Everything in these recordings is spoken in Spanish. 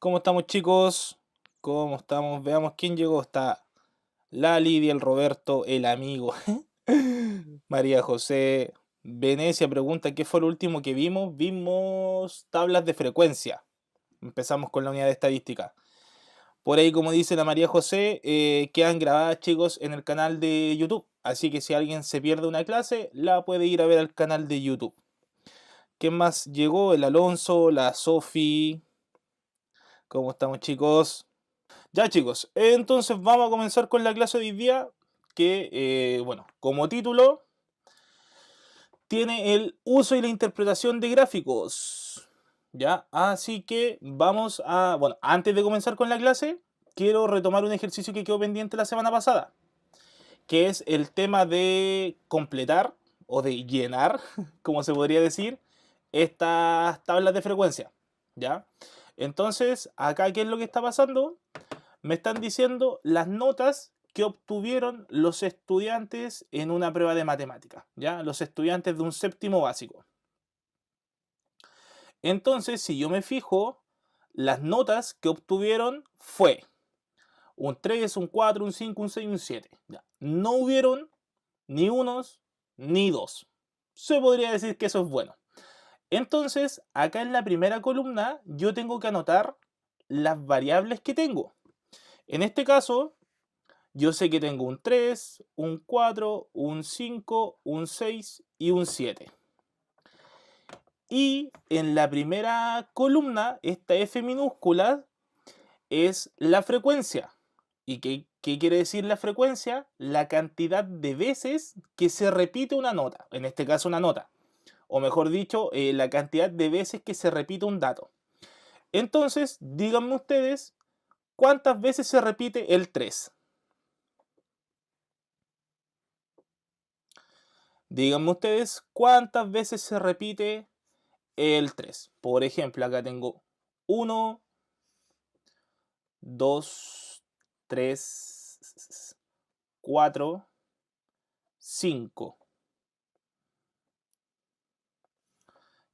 ¿Cómo estamos, chicos? ¿Cómo estamos? Veamos quién llegó. Está la Lidia, el Roberto, el amigo. María José. Venecia pregunta, ¿qué fue lo último que vimos? Vimos tablas de frecuencia. Empezamos con la unidad de estadística. Por ahí, como dice la María José, quedan grabadas, chicos, en el canal de YouTube. Así que si alguien se pierde una clase, la puede ir a ver al canal de YouTube. ¿Quién más llegó? El Alonso, la Sofi. ¿Cómo estamos, chicos? Ya, chicos, entonces vamos a comenzar con la clase de hoy día que, bueno, como título tiene el uso y la interpretación de gráficos. Ya, así que vamos a, bueno, antes de comenzar con la clase, quiero retomar un ejercicio que quedó pendiente la semana pasada, que es el tema de completar o de llenar, como se podría decir, estas tablas de frecuencia. ¿Ya? Entonces, acá, ¿qué es lo que está pasando? Me están diciendo las notas que obtuvieron los estudiantes en una prueba de matemática, ¿ya? Los estudiantes de un séptimo básico. Entonces, si yo me fijo, las notas que obtuvieron fue un 3, un 4, un 5, un 6, un 7. ¿Ya? No hubieron ni unos ni dos. Se podría decir que eso es bueno. Entonces, acá en la primera columna, yo tengo que anotar las variables que tengo. En este caso, yo sé que tengo un 3, un 4, un 5, un 6 y un 7. Y en la primera columna, esta F minúscula es la frecuencia. ¿Y qué quiere decir la frecuencia? La cantidad de veces que se repite una nota, en este caso una nota. O mejor dicho, la cantidad de veces que se repite un dato. Entonces, díganme ustedes, ¿cuántas veces se repite el 3? Díganme ustedes cuántas veces se repite el 3. Por ejemplo, acá tengo 1, 2, 3, 4, 5.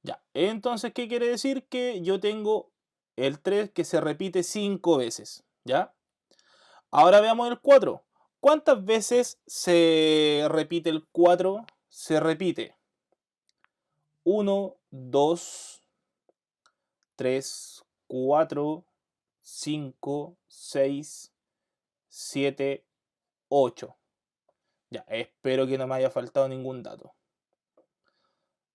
Ya, entonces, ¿qué quiere decir? Que yo tengo el 3 que se repite 5 veces. ¿Ya? Ahora veamos el 4. ¿Cuántas veces se repite el 4? Se repite 1, 2, 3, 4, 5, 6, 7, 8. Ya, espero que no me haya faltado ningún dato.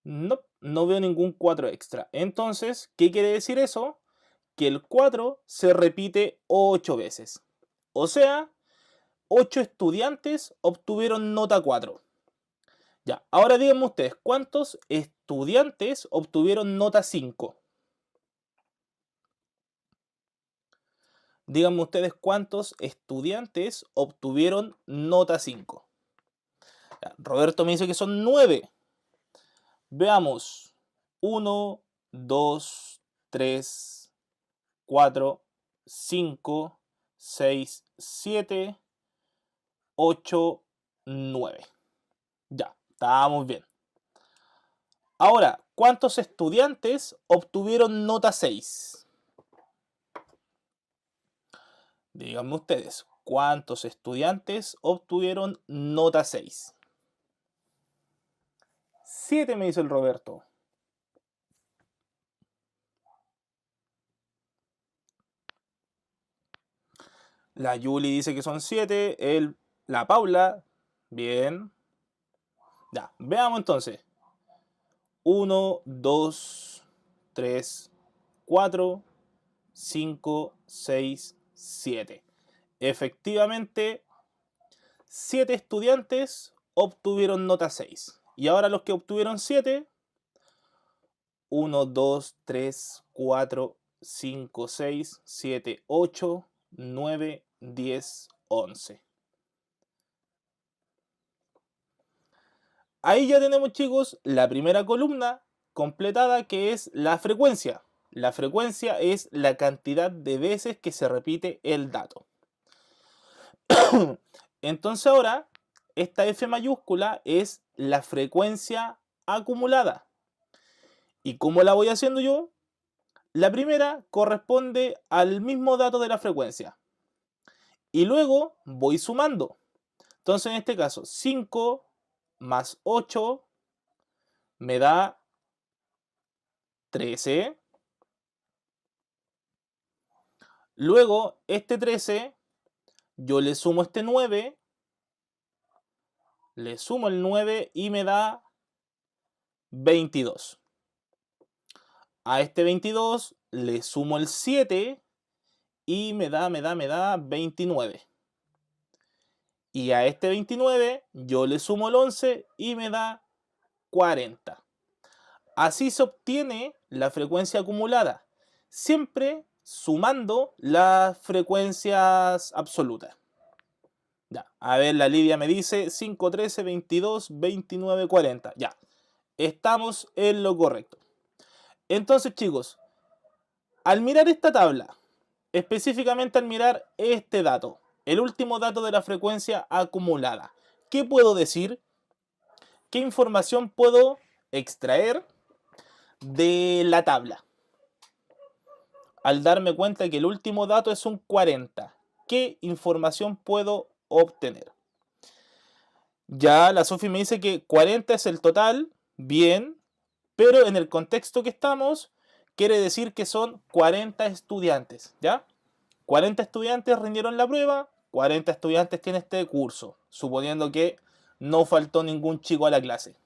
No, no veo ningún 4 extra. Entonces, ¿qué quiere decir eso? Que el 4 se repite 8 veces. O sea, 8 estudiantes obtuvieron nota 4. Ya, ahora díganme ustedes, ¿cuántos estudiantes obtuvieron nota 5? Díganme ustedes cuántos estudiantes obtuvieron nota 5. Ya, Roberto me dice que son 9. Veamos. 1, 2, 3, 4, 5, 6, 7, 8, 9. Ya, estamos bien. Ahora, ¿cuántos estudiantes obtuvieron nota 6? Díganme ustedes, ¿cuántos estudiantes obtuvieron nota 6? 7 me dice el Roberto. La Yuli dice que son 7. La Paula, bien. Ya, veamos entonces. 1, 2, 3, 4, 5, 6, 7. Efectivamente, 7 estudiantes obtuvieron nota 6. Y ahora los que obtuvieron 7, 1, 2, 3, 4, 5, 6, 7, 8, 9, 10, 11. Ahí ya tenemos, chicos, la primera columna completada, que es la frecuencia. La frecuencia es la cantidad de veces que se repite el dato. Entonces ahora, esta F mayúscula es la frecuencia acumulada. ¿Y cómo la voy haciendo yo? la primera corresponde al mismo dato de la frecuencia. Y luego voy sumando. Entonces en este caso 5 más 8 me da 13. Luego este 13 yo le sumo este 9. Le sumo el 9 y me da 22. A este 22 le sumo el 7 y me da 29. Y a este 29 yo le sumo el 11 y me da 40. Así se obtiene la frecuencia acumulada, siempre sumando las frecuencias absolutas. Ya, a ver, la Lidia me dice 5, 13, 22, 29, 40. Ya, estamos en lo correcto. Entonces, chicos, al mirar esta tabla, específicamente al mirar este dato, el último dato de la frecuencia acumulada, ¿qué puedo decir? ¿Qué información puedo extraer de la tabla? Al darme cuenta que el último dato es un 40, ¿qué información puedo obtener? Ya la Sofi me dice que 40 es el total, bien, pero en el contexto que estamos, quiere decir que son 40 estudiantes, ¿ya? 40 estudiantes rindieron la prueba, 40 estudiantes tiene este curso, suponiendo que no faltó ningún chico a la clase.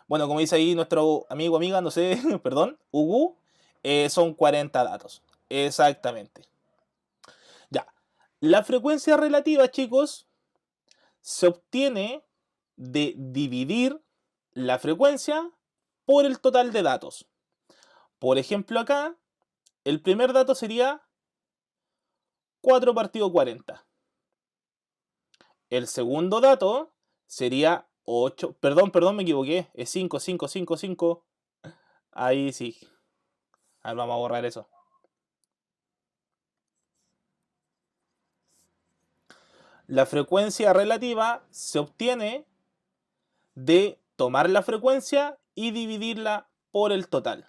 Bueno, como dice ahí nuestro amigo, amiga, no sé, perdón, Ugu, son 40 datos. Exactamente. Ya. La frecuencia relativa, chicos, se obtiene de dividir la frecuencia por el total de datos. Por ejemplo, acá, el primer dato sería 4 partido 40. El segundo dato sería 8. Perdón, me equivoqué. Es 5, 5, 5, 5. Ahí sí. A ver, vamos a borrar eso. La frecuencia relativa se obtiene de tomar la frecuencia y dividirla por el total.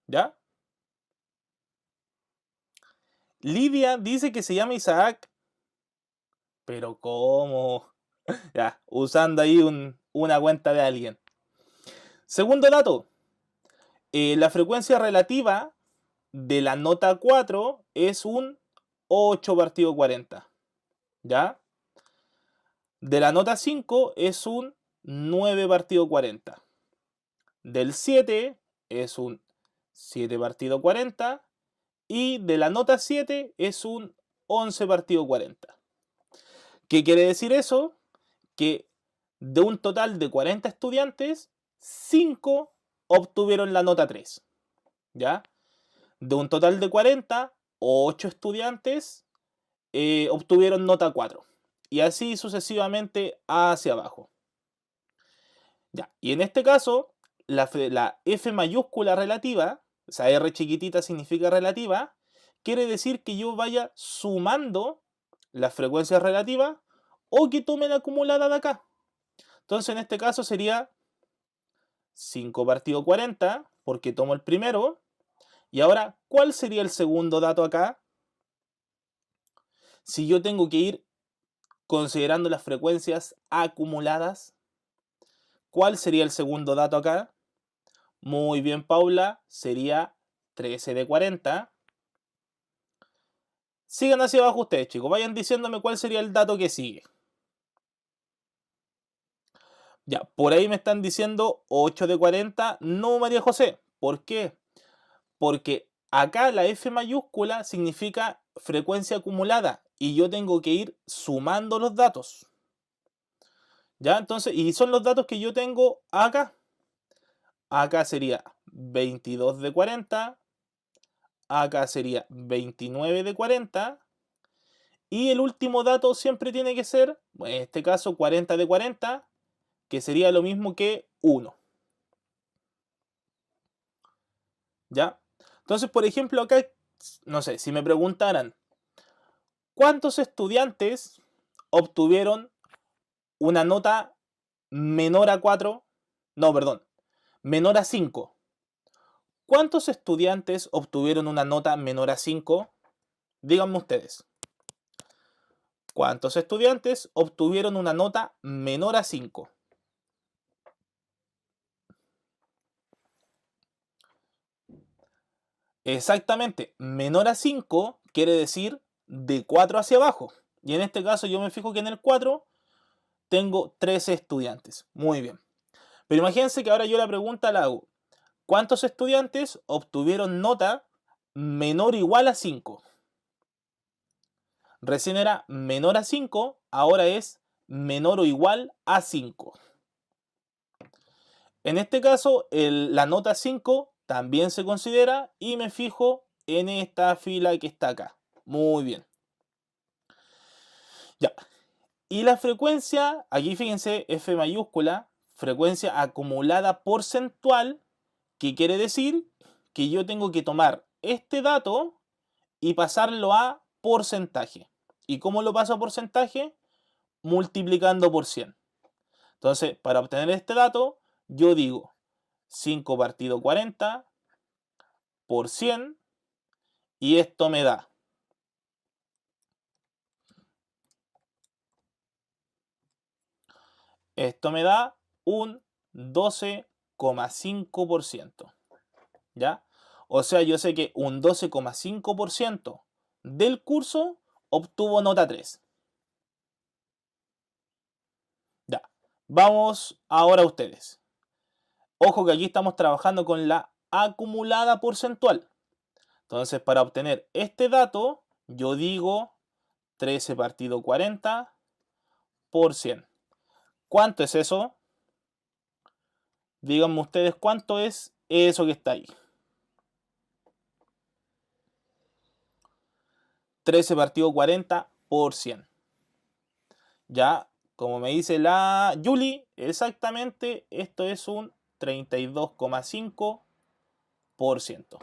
¿Ya? Lidia dice que se llama Isaac. Pero ¿cómo? Ya, usando ahí una cuenta de alguien. Segundo dato. La frecuencia relativa de la nota 4 es un 8 partido 40. ¿Ya? De la nota 5 es un 9 partido 40. Del 7 es un 7 partido 40. Y de la nota 7 es un 11 partido 40. ¿Qué quiere decir eso? Que de un total de 40 estudiantes, 5 obtuvieron la nota 3. ¿Ya? De un total de 40, 8 estudiantes obtuvieron nota 4. Y así sucesivamente hacia abajo. Ya. Y en este caso, la F mayúscula relativa, o sea, R chiquitita significa relativa, quiere decir que yo vaya sumando las frecuencias relativas o que tome la acumulada de acá. Entonces en este caso sería 5 partido 40, porque tomo el primero. Y ahora, ¿cuál sería el segundo dato acá? Si yo tengo que ir considerando las frecuencias acumuladas, ¿cuál sería el segundo dato acá? Muy bien, Paula, sería 13 de 40. Sigan hacia abajo ustedes, chicos. Vayan diciéndome cuál sería el dato que sigue. Ya, por ahí me están diciendo 8 de 40. No, María José. ¿Por qué? Porque acá la F mayúscula significa frecuencia acumulada y yo tengo que ir sumando los datos. ¿Ya? Entonces, y son los datos que yo tengo acá. Acá sería 22 de 40. Acá sería 29 de 40. Y el último dato siempre tiene que ser, en este caso 40 de 40, que sería lo mismo que 1. ¿Ya? Entonces, por ejemplo, acá, no sé, si me preguntaran, ¿cuántos estudiantes obtuvieron una nota menor a 4? No, perdón, menor a 5. ¿cuántos estudiantes obtuvieron una nota menor a 5? Díganme ustedes. ¿Cuántos estudiantes obtuvieron una nota menor a 5? Exactamente, menor a 5 quiere decir de 4 hacia abajo. Y en este caso yo me fijo que en el 4 tengo 13 estudiantes. Muy bien. Pero imagínense que ahora yo la pregunta la hago. ¿Cuántos estudiantes obtuvieron nota menor o igual a 5? Recién era menor a 5, ahora es menor o igual a 5. En este caso, la nota 5 también se considera y me fijo en esta fila que está acá. Muy bien. Ya. Y la frecuencia, aquí fíjense, F mayúscula, frecuencia acumulada porcentual, que quiere decir que yo tengo que tomar este dato y pasarlo a porcentaje. ¿Y cómo lo paso a porcentaje? Multiplicando por 100. Entonces, para obtener este dato, yo digo 5 partido 40 por 100 y esto me da un 12,5%. ¿Ya? O sea, yo sé que un 12,5% del curso obtuvo nota 3. Ya. Vamos ahora a ustedes. Ojo que aquí estamos trabajando con la acumulada porcentual. Entonces, para obtener este dato, yo digo 13 partido 40 por 100. ¿Cuánto es eso? Díganme ustedes cuánto es eso que está ahí. 13 partido 40 por 100. Ya, como me dice la Julie, exactamente esto es un 32,5%.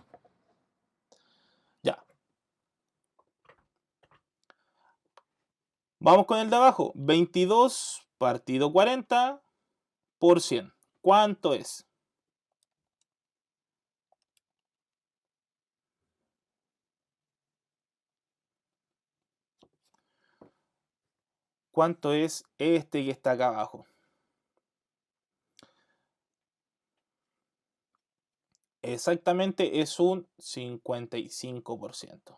Ya. Vamos con el de abajo. 22 partido 40 por 100. ¿Cuánto es? ¿Cuánto es este que está acá abajo? Exactamente es un 55%.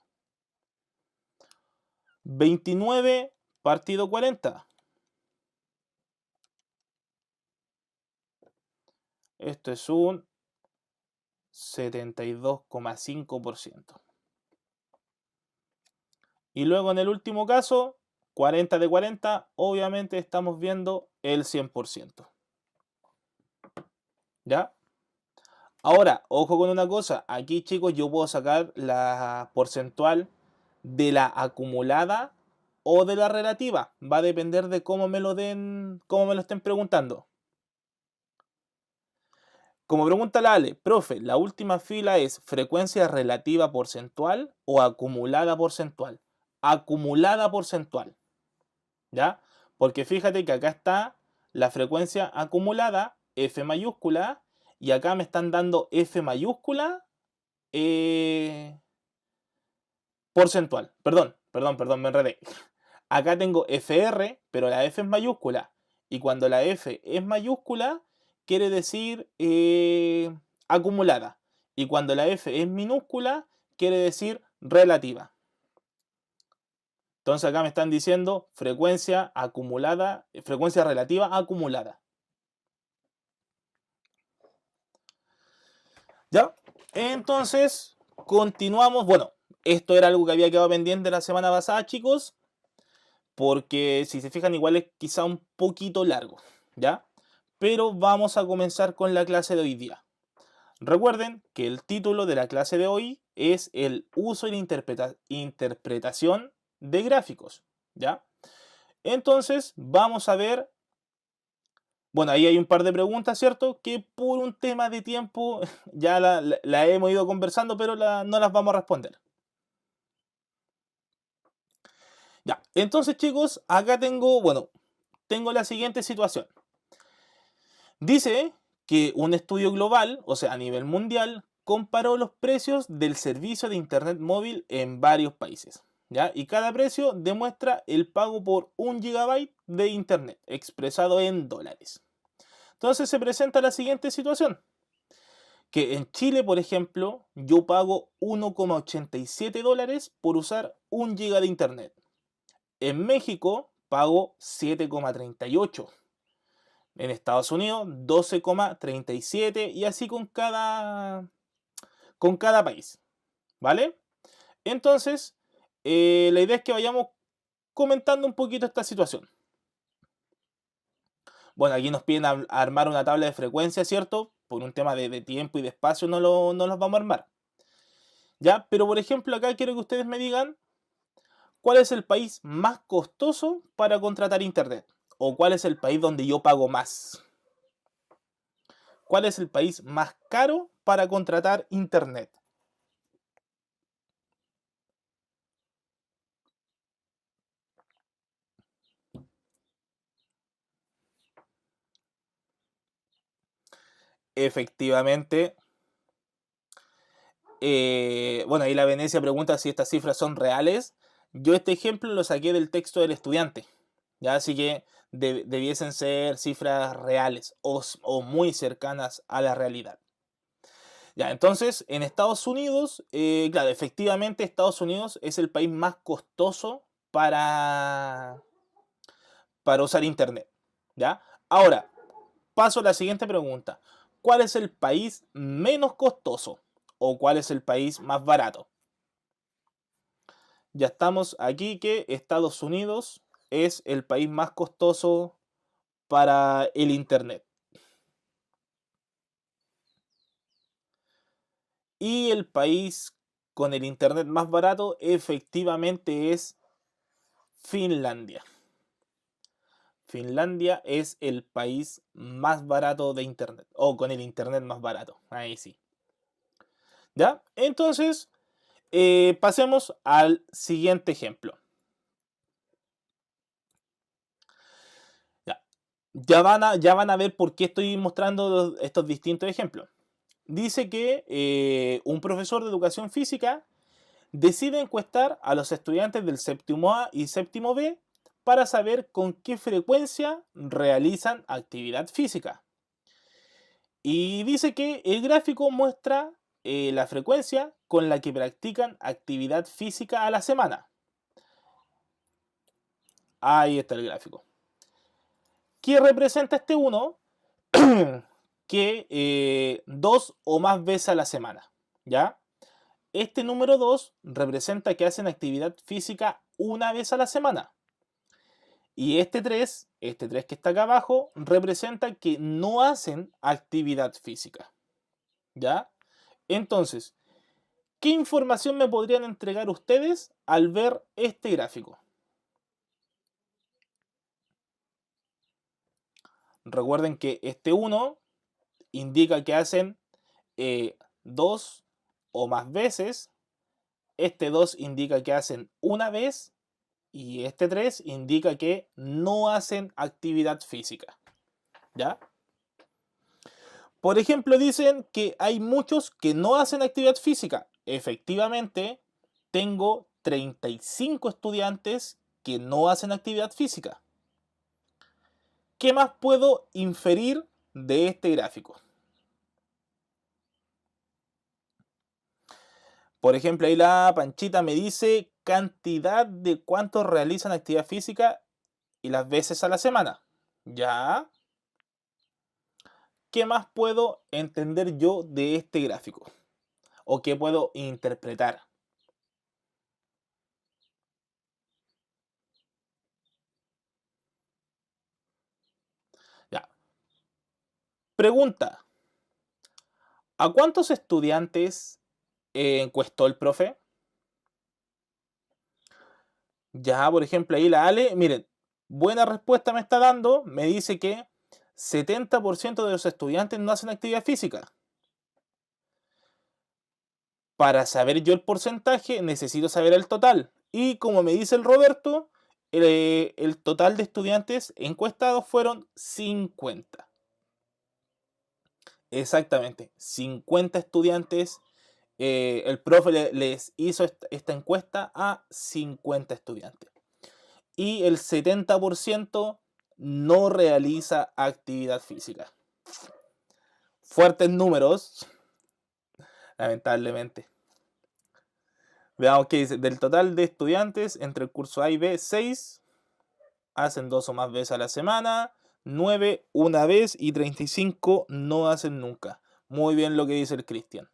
29 partido 40. Esto es un 72,5%. Y luego en el último caso, 40 de 40, obviamente estamos viendo el 100%. ¿Ya? Ahora, ojo con una cosa. Aquí, chicos, yo puedo sacar la porcentual de la acumulada o de la relativa. Va a depender de cómo me lo den, cómo me lo estén preguntando. Como pregunta la Ale, profe, ¿la última fila es frecuencia relativa porcentual o acumulada porcentual? Acumulada porcentual, ¿ya? Porque fíjate que acá está la frecuencia acumulada, F mayúscula, y acá me están dando F mayúscula porcentual. Perdón, me enredé. Acá tengo FR, pero la F es mayúscula. Y cuando la F es mayúscula, quiere decir acumulada. Y cuando la F es minúscula, quiere decir relativa. Entonces acá me están diciendo frecuencia acumulada, frecuencia relativa acumulada. ¿Ya? Entonces, continuamos. Bueno, esto era algo que había quedado pendiente la semana pasada, chicos. Porque si se fijan, igual es quizá un poquito largo. ¿Ya? Pero vamos a comenzar con la clase de hoy día. Recuerden que el título de la clase de hoy es el uso y la interpretación de gráficos, ¿ya? Entonces vamos a ver, bueno, ahí hay un par de preguntas, ¿cierto? Que por un tema de tiempo ya la hemos ido conversando, pero no las vamos a responder. Ya, entonces chicos, acá tengo, bueno, tengo la siguiente situación. Dice que un estudio global, o sea, a nivel mundial, comparó los precios del servicio de internet móvil en varios países, ¿ya? Y cada precio demuestra el pago por 1 GB de internet, expresado en dólares. Entonces se presenta la siguiente situación, que en Chile, por ejemplo, yo pago 1,87 dólares por usar 1 GB de internet. En México pago 7,38. En Estados Unidos 12,37 y así con cada país, ¿vale? Entonces, la idea es que vayamos comentando un poquito esta situación. Bueno, aquí nos piden armar una tabla de frecuencia, ¿cierto? Por un tema de tiempo y de espacio no los vamos a armar. ¿Ya? Pero por ejemplo acá quiero que ustedes me digan cuál es el país más costoso para contratar internet. O cuál es el país donde yo pago más. ¿Cuál es el país más caro para contratar internet? Efectivamente, bueno, ahí la Venecia pregunta si estas cifras son reales. Yo este ejemplo lo saqué del texto del estudiante, ¿ya? Así que debiesen ser cifras reales o muy cercanas a la realidad. Ya, entonces, en Estados Unidos, claro, efectivamente Estados Unidos es el país más costoso para usar internet, ¿ya? Ahora, paso a la siguiente pregunta. ¿Cuál es el país menos costoso? ¿O cuál es el país más barato? Ya estamos aquí que Estados Unidos es el país más costoso para el internet. Y el país con el internet más barato efectivamente es Finlandia. Finlandia es el país más barato de internet, o con el internet más barato, ahí sí. ¿Ya? Entonces, pasemos al siguiente ejemplo. Ya van a ver por qué estoy mostrando estos distintos ejemplos. Dice que un profesor de educación física decide encuestar a los estudiantes del séptimo A y séptimo B para saber con qué frecuencia realizan actividad física. Y dice que el gráfico muestra la frecuencia con la que practican actividad física a la semana. Ahí está el gráfico. ¿Qué representa este 1? Que 2 o más veces a la semana, ¿ya? Este número 2 representa que hacen actividad física una vez a la semana. Y este 3 que está acá abajo, representa que no hacen actividad física, ¿ya? Entonces, ¿qué información me podrían entregar ustedes al ver este gráfico? Recuerden que este 1 indica que hacen 2 o más veces, este 2 indica que hacen una vez y este 3 indica que no hacen actividad física, ¿ya? Por ejemplo, dicen que hay muchos que no hacen actividad física. Efectivamente, tengo 35 estudiantes que no hacen actividad física. ¿Qué más puedo inferir de este gráfico? Por ejemplo, ahí la Panchita me dice cantidad de cuántos realizan actividad física y las veces a la semana. ¿Ya? ¿Qué más puedo entender yo de este gráfico? ¿O qué puedo interpretar? Ya. Pregunta. ¿A cuántos estudiantes encuestó el profe? Ya, por ejemplo, ahí la Ale, miren, buena respuesta me está dando, me dice que 70% de los estudiantes no hacen actividad física. Para saber yo el porcentaje, necesito saber el total. Y como me dice el Roberto, el total de estudiantes encuestados fueron 50. Exactamente, 50 estudiantes, el profe les hizo esta encuesta a 50 estudiantes. Y el 70% no realiza actividad física. Fuertes números, lamentablemente. Veamos qué dice. Del total de estudiantes entre el curso A y B, 6 hacen 2 o más veces a la semana, 9 una vez y 35 no hacen nunca. Muy bien lo que dice el Cristian.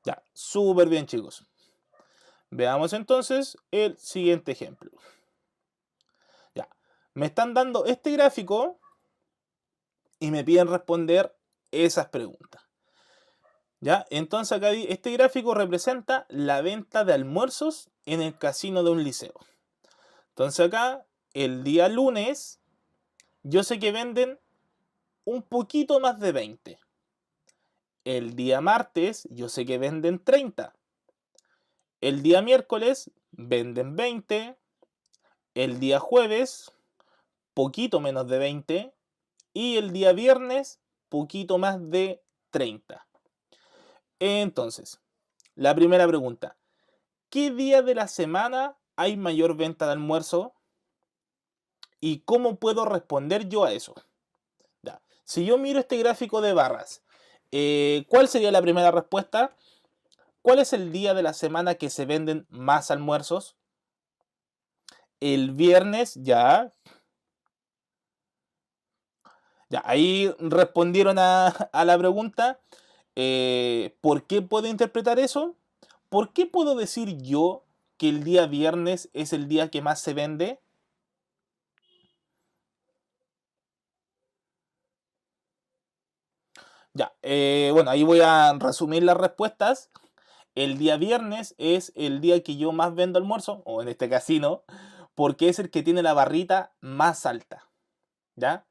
Ya, súper bien, chicos. Veamos entonces el siguiente ejemplo. Ya, me están dando este gráfico y me piden responder esas preguntas. ¿Ya? Entonces acá este gráfico representa la venta de almuerzos en el casino de un liceo. Entonces acá, el día lunes, yo sé que venden un poquito más de 20. El día martes, yo sé que venden 30. El día miércoles, venden 20. El día jueves, poquito menos de 20. Y el día viernes, poquito más de 30. Entonces, la primera pregunta. ¿Qué día de la semana hay mayor venta de almuerzo? ¿Y cómo puedo responder yo a eso? Ya. Si yo miro este gráfico de barras, ¿cuál sería la primera respuesta? ¿Cuál es el día de la semana que se venden más almuerzos? El viernes, ya. Ya, ahí respondieron a la pregunta. ¿Por qué puedo interpretar eso? ¿Por qué puedo decir yo que el día viernes es el día que más se vende? Ya, bueno, ahí voy a resumir las respuestas. El día viernes es el día que yo más vendo almuerzo, o en este casino, porque es el que tiene la barrita más alta. ¿Ya?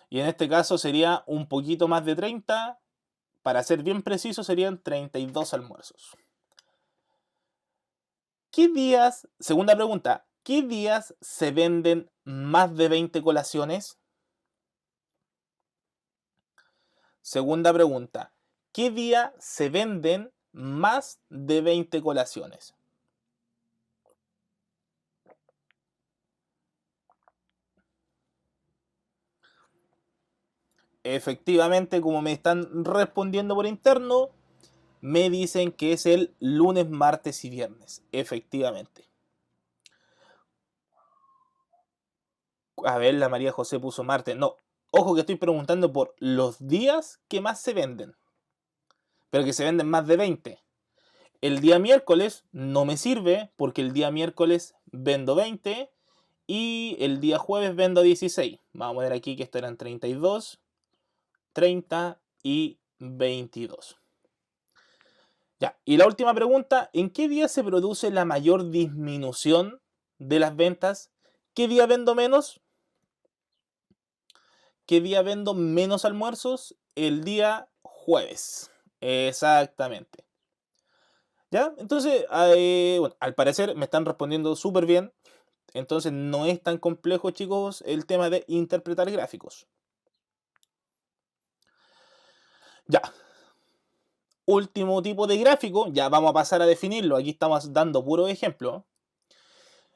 Y en este caso sería un poquito más de 30. Para ser bien preciso, serían 32 almuerzos. ¿Qué días, segunda pregunta, qué días se venden más de 20 colaciones? Segunda pregunta, ¿qué día se venden más de 20 colaciones? Efectivamente, como me están respondiendo por interno, me dicen que es el lunes, martes y viernes. Efectivamente. A ver, la María José puso martes. No, ojo que estoy preguntando por los días que más se venden, pero que se venden más de 20. El día miércoles no me sirve porque el día miércoles vendo 20 y el día jueves vendo 16. Vamos a poner aquí que esto eran 32, 30 y 22. Ya, y la última pregunta, ¿en qué día se produce la mayor disminución de las ventas? ¿Qué día vendo menos? ¿Qué día vendo menos almuerzos? El día jueves. Exactamente. ¿Ya? Entonces, bueno, al parecer me están respondiendo súper bien. Entonces no es tan complejo, chicos, el tema de interpretar gráficos. Ya. Último tipo de gráfico, ya vamos a pasar a definirlo. Aquí estamos dando puro ejemplo.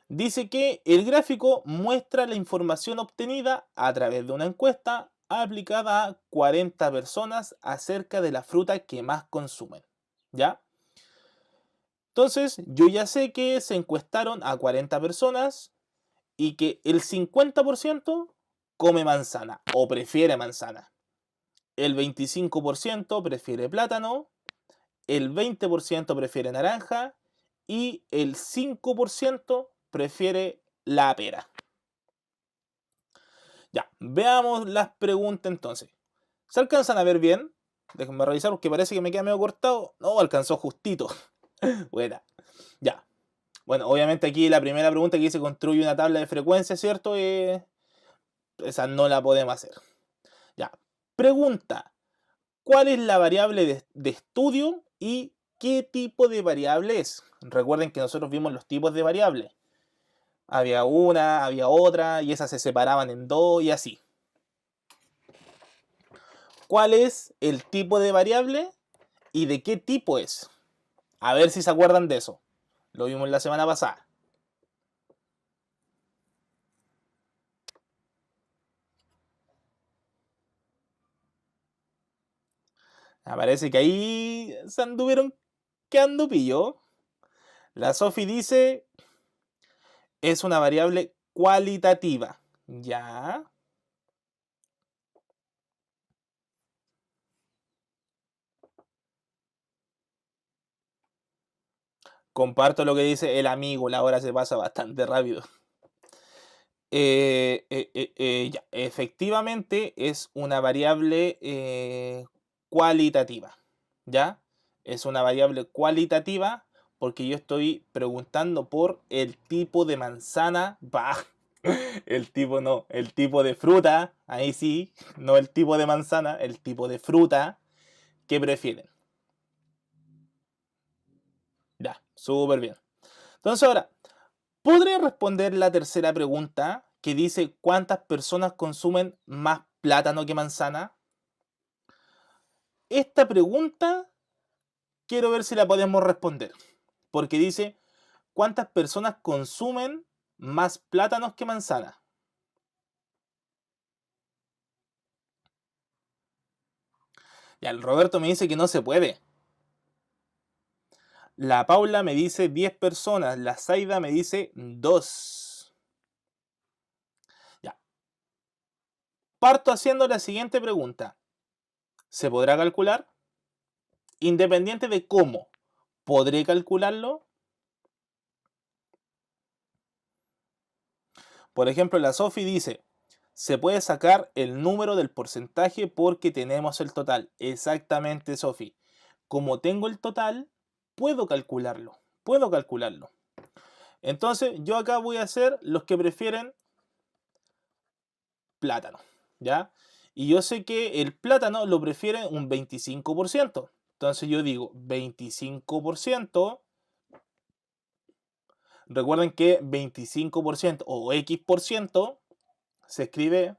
Dice que el gráfico muestra la información obtenida a través de una encuesta aplicada a 40 personas acerca de la fruta que más consumen. ¿Ya? Entonces, yo ya sé que se encuestaron a 40 personas y que el 50% come manzana o prefiere manzana. El 25% prefiere plátano, el 20% prefiere naranja y el 5% prefiere la pera. Ya, veamos las preguntas entonces. ¿Se alcanzan a ver bien? Déjenme revisar porque parece que me queda medio cortado. No, alcanzó justito. Buena. Ya. Bueno, obviamente aquí la primera pregunta que dice construye una tabla de frecuencia, ¿cierto? Esa no la podemos hacer. Ya. Pregunta. ¿Cuál es la variable de estudio y qué tipo de variable es? Recuerden que nosotros vimos los tipos de variables. Había una, había otra, y esas se separaban en dos y así. ¿Cuál es el tipo de variable y de qué tipo es? A ver si se acuerdan de eso. Lo vimos la semana pasada. Me parece que ahí se anduvieron quedando pillo. La Sofi dice, es una variable cualitativa. Ya. Comparto lo que dice el amigo, la hora se pasa bastante rápido. Ya. Efectivamente es una variable cualitativa. ¿Ya? Es una variable cualitativa porque yo estoy preguntando por el tipo de manzana. Bah, el tipo no, el tipo de fruta. Ahí sí, no el tipo de manzana, el tipo de fruta que prefieren. Ya, súper bien. Entonces ahora, ¿podría responder la tercera pregunta que dice cuántas personas consumen más plátano que manzana? Esta pregunta quiero ver si la podemos responder. Porque dice cuántas personas consumen más plátanos que manzana. Ya, el Roberto me dice que no se puede. La Paula me dice 10 personas. La Zaida me dice 2. Ya. Parto haciendo la siguiente pregunta. ¿Se podrá calcular? Independiente de cómo, ¿podré calcularlo? Por ejemplo, la Sofi dice, se puede sacar el número del porcentaje porque tenemos el total. Exactamente, Sofi. Como tengo el total, puedo calcularlo. Puedo calcularlo. Entonces, yo acá voy a hacer los que prefieren plátano. ¿Ya? Y yo sé que el plátano lo prefiere un 25%. Entonces yo digo 25%. Recuerden que 25% o X% se escribe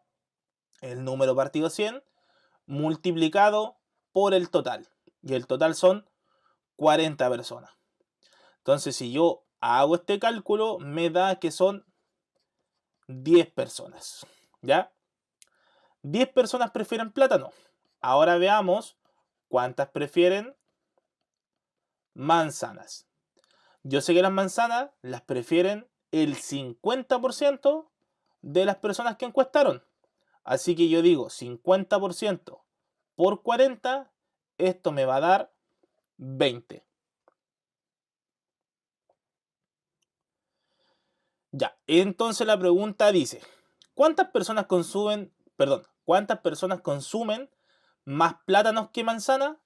el número partido 100 multiplicado por el total. Y el total son 40 personas. Entonces, si yo hago este cálculo, me da que son 10 personas. ¿Ya? 10 personas prefieren plátano. Ahora veamos cuántas prefieren manzanas. Yo sé que las manzanas las prefieren el 50% de las personas que encuestaron. Así que yo digo 50% por 40, esto me va a dar 20. Ya, entonces la pregunta dice, ¿cuántas personas consumen más plátanos que manzana?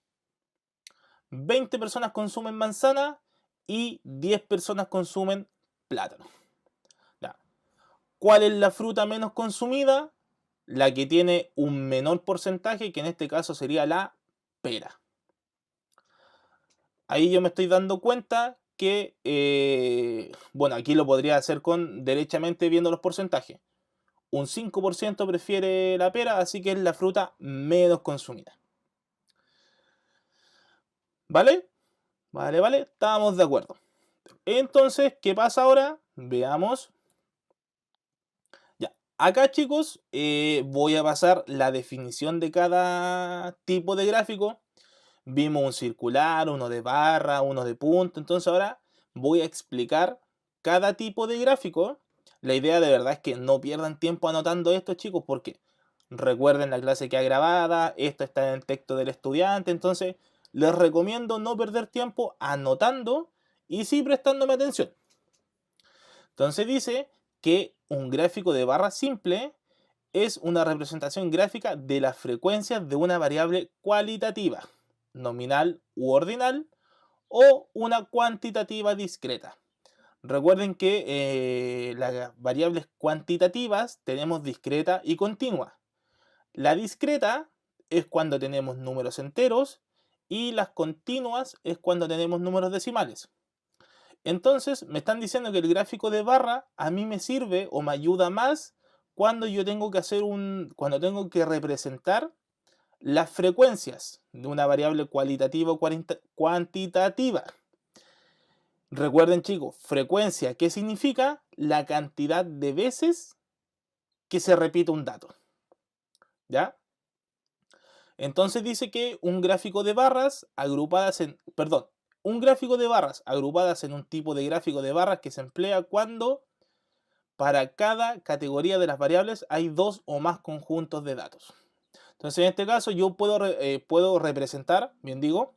20 personas consumen manzana y 10 personas consumen plátano. Ya. ¿Cuál es la fruta menos consumida? La que tiene un menor porcentaje, que en este caso sería la pera. Ahí yo me estoy dando cuenta que, bueno, aquí lo podría hacer derechamente viendo los porcentajes. Un 5% prefiere la pera, así que es la fruta menos consumida. ¿Vale? Vale, estamos de acuerdo. Entonces, ¿qué pasa ahora? Veamos. Ya, acá chicos, voy a pasar la definición de cada tipo de gráfico. Vimos un circular, uno de barra, uno de punto. Entonces ahora voy a explicar cada tipo de gráfico. La idea de verdad es que no pierdan tiempo anotando esto, chicos, porque recuerden la clase que ha grabada, esto está en el texto del estudiante. Entonces les recomiendo no perder tiempo anotando y sí prestándome atención. Entonces dice que un gráfico de barra simple es una representación gráfica de las frecuencias de una variable cualitativa, nominal u ordinal, o una cuantitativa discreta. Recuerden que las variables cuantitativas tenemos discreta y continua. La discreta es cuando tenemos números enteros y las continuas es cuando tenemos números decimales. Entonces me están diciendo que el gráfico de barra a mí me sirve o me ayuda más cuando yo tengo que hacer cuando tengo que representar las frecuencias de una variable cualitativa o cuantitativa. Recuerden, chicos, frecuencia, ¿qué significa? La cantidad de veces que se repite un dato. ¿Ya? Entonces dice que un gráfico de barras agrupadas en, perdón, un gráfico de barras agrupadas en un tipo de gráfico de barras que se emplea cuando para cada categoría de las variables hay dos o más conjuntos de datos. Entonces en este caso yo puedo representar, bien digo,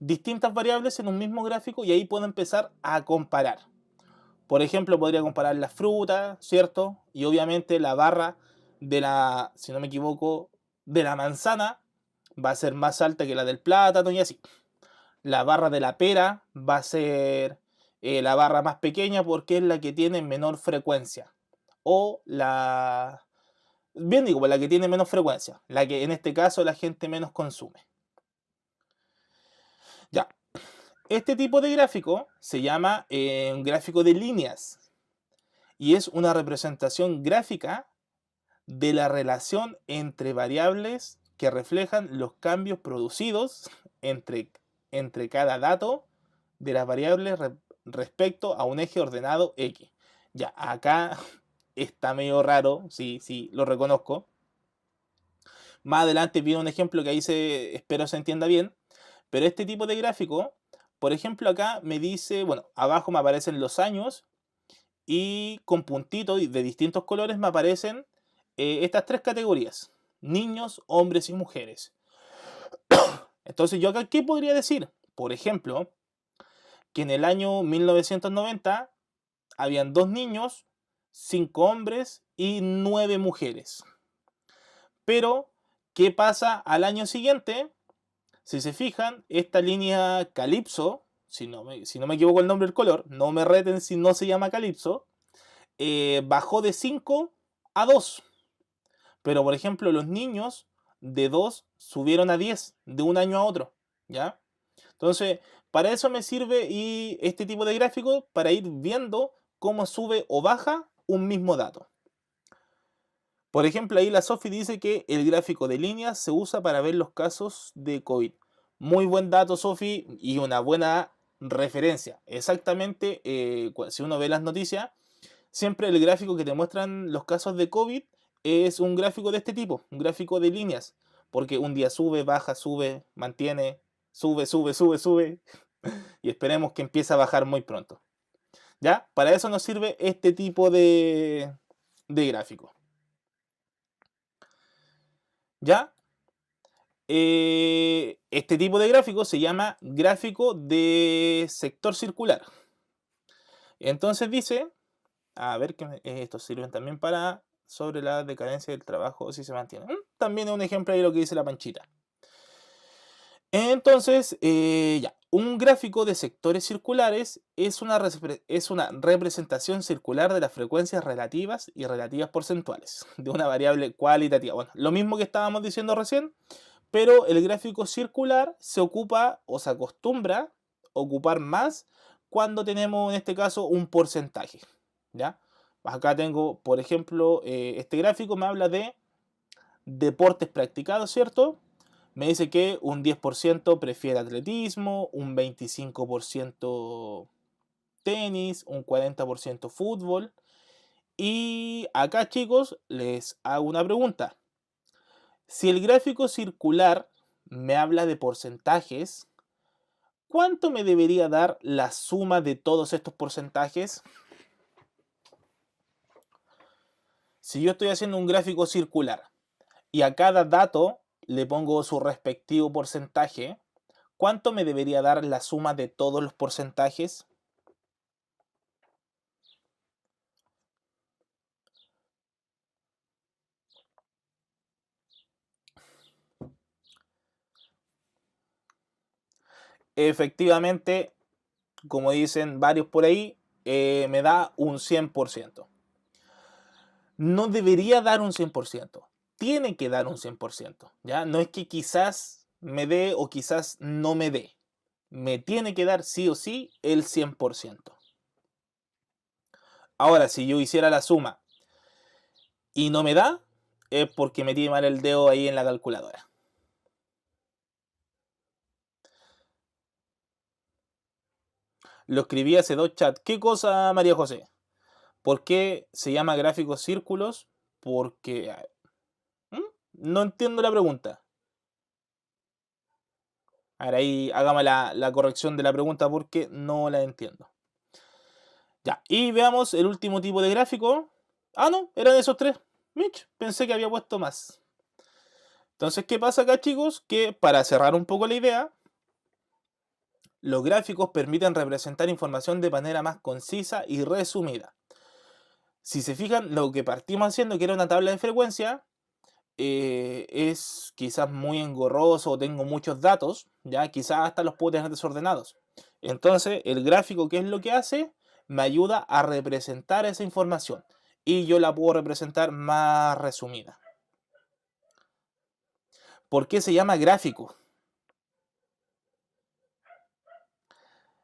distintas variables en un mismo gráfico y ahí puedo empezar a comparar. Por ejemplo, podría comparar la fruta, ¿cierto? Y obviamente la barra de la, si no me equivoco, de la manzana va a ser más alta que la del plátano y así. La barra de la pera va a ser la barra más pequeña porque es la que tiene menor frecuencia. O la, bien digo, la que tiene menos frecuencia, la que en este caso la gente menos consume. Ya, este tipo de gráfico se llama un gráfico de líneas y es una representación gráfica de la relación entre variables que reflejan los cambios producidos entre cada dato de las variables respecto a un eje ordenado X. Ya, acá está medio raro, sí, sí, lo reconozco. Más adelante viene un ejemplo que ahí espero se entienda bien. Pero este tipo de gráfico, por ejemplo, acá me dice, bueno, abajo me aparecen los años y con puntitos de distintos colores me aparecen estas tres categorías: niños, hombres y mujeres. Entonces yo acá, ¿qué podría decir? Por ejemplo, que en el año 1990 habían 2 niños, 5 hombres y 9 mujeres. Pero, ¿qué pasa al año siguiente? Si se fijan, esta línea Calypso, si no me equivoco el nombre del color, no me reten si no se llama Calypso, bajó de 5 a 2. Pero, por ejemplo, los niños de 2 subieron a 10 de un año a otro. ¿Ya? Entonces, para eso me sirve y este tipo de gráfico para ir viendo cómo sube o baja un mismo dato. Por ejemplo, ahí la Sofi dice que el gráfico de líneas se usa para ver los casos de COVID. Muy buen dato, Sofi, y una buena referencia. Exactamente, si uno ve las noticias, siempre el gráfico que te muestran los casos de COVID es un gráfico de este tipo, un gráfico de líneas. Porque un día sube, baja, sube, mantiene, sube, sube, sube, sube. Y esperemos que empiece a bajar muy pronto. ¿Ya? Para eso nos sirve este tipo de gráfico. ¿Ya? Este tipo de gráfico se llama gráfico de sector circular. Entonces dice, a ver, que estos sirven también para sobre la decadencia del trabajo si se mantiene. También es un ejemplo de lo que dice la Panchita. Entonces, ya, un gráfico de sectores circulares es una representación circular de las frecuencias relativas y relativas porcentuales de una variable cualitativa. Bueno, lo mismo que estábamos diciendo recién, pero el gráfico circular se ocupa o se acostumbra a ocupar más cuando tenemos en este caso un porcentaje. ¿Ya? Acá tengo, por ejemplo, este gráfico me habla de deportes practicados, ¿cierto? Me dice que un 10% prefiere atletismo, un 25% tenis, un 40% fútbol. Y acá, chicos, les hago una pregunta. Si el gráfico circular me habla de porcentajes, ¿cuánto me debería dar la suma de todos estos porcentajes? Si yo estoy haciendo un gráfico circular y a cada dato le pongo su respectivo porcentaje, ¿cuánto me debería dar la suma de todos los porcentajes? Efectivamente, como dicen varios por ahí, me da un 100%. No debería dar un 100%. Tiene que dar un 100%. ¿Ya? No es que quizás me dé o quizás no me dé. me tiene que dar sí o sí el 100%. Ahora, si yo hiciera la suma y no me da, es porque metí mal el dedo ahí en la calculadora. Lo escribí hace 2 chats. ¿Qué cosa, María José? ¿Por qué se llama gráficos círculos? Porque... No entiendo la pregunta. Ahora ahí hágame la corrección de la pregunta porque no la entiendo. Ya, y veamos el último tipo de gráfico. Ah, no, eran esos 3. Mitch, pensé que había puesto más. Entonces, ¿qué pasa acá, chicos? Que para cerrar un poco la idea, los gráficos permiten representar información de manera más concisa y resumida. Si se fijan, lo que partimos haciendo, que era una tabla de frecuencia, es quizás muy engorroso o tengo muchos datos, ya quizás hasta los puedo tener desordenados. Entonces, el gráfico, ¿qué es lo que hace? Me ayuda a representar esa información y yo la puedo representar más resumida. ¿Por qué se llama gráfico?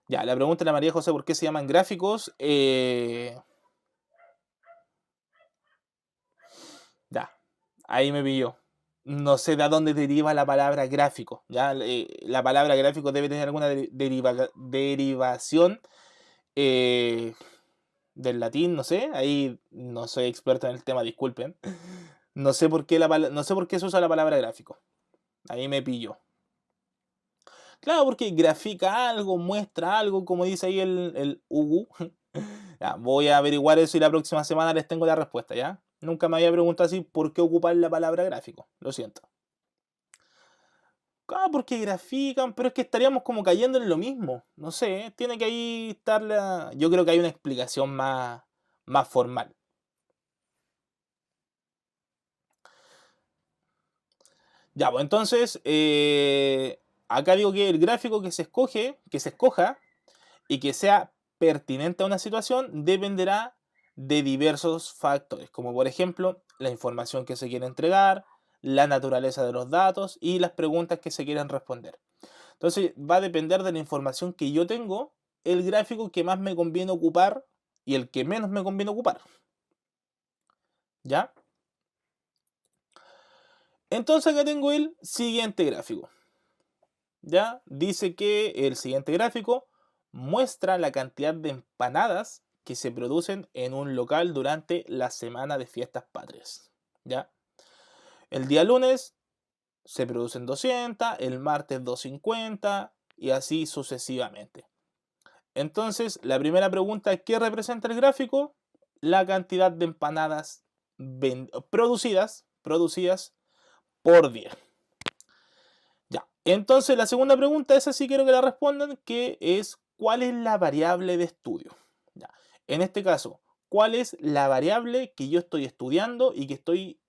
Ya, la pregunta de la María José, ¿por qué se llaman gráficos? Ya, ahí me pilló. No sé de dónde deriva la palabra gráfico. ¿Ya? La palabra gráfico debe tener alguna derivación del latín, no sé. Ahí no soy experto en el tema, disculpen. No sé por qué, no sé por qué se usa la palabra gráfico. Ahí me pilló. Claro, porque grafica algo, muestra algo, como dice ahí el UGU. Ya, voy a averiguar eso y la próxima semana les tengo la respuesta, ¿ya? Nunca me había preguntado así por qué ocupar la palabra gráfico. Lo siento. Ah, porque grafican, pero es que estaríamos como cayendo en lo mismo. No sé, tiene que ahí estar la... Yo creo que hay una explicación más formal. Ya, pues entonces, acá digo que el gráfico que se escoja y que sea pertinente a una situación dependerá de diversos factores, como por ejemplo la información que se quiere entregar, la naturaleza de los datos y las preguntas que se quieren responder. Entonces va a depender de la información que yo tengo, el gráfico que más me conviene ocupar y el que menos me conviene ocupar. ¿Ya? Entonces acá tengo el siguiente gráfico. ¿Ya? Dice que el siguiente gráfico muestra la cantidad de empanadas que se producen en un local durante la semana de fiestas patrias. ¿Ya? El día lunes se producen 200, el martes 250 y así sucesivamente. Entonces, la primera pregunta es, ¿qué representa el gráfico? La cantidad de empanadas producidas por día. Ya. Entonces, la segunda pregunta, esa sí quiero que la respondan, que es, ¿cuál es la variable de estudio? Ya. En este caso, ¿cuál es la variable que yo estoy estudiando y que estoy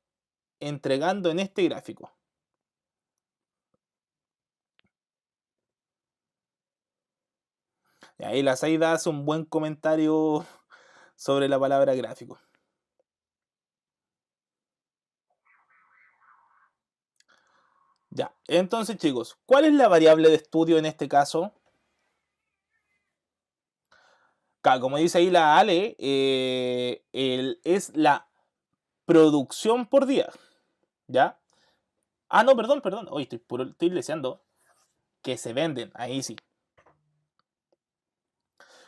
entregando en este gráfico? Y ahí la Saida hace un buen comentario sobre la palabra gráfico. Ya, entonces chicos, ¿cuál es la variable de estudio en este caso? Como dice ahí la Ale, es la producción por día, ¿ya? Ah, no, perdón. Hoy estoy deseando que se venden, ahí sí.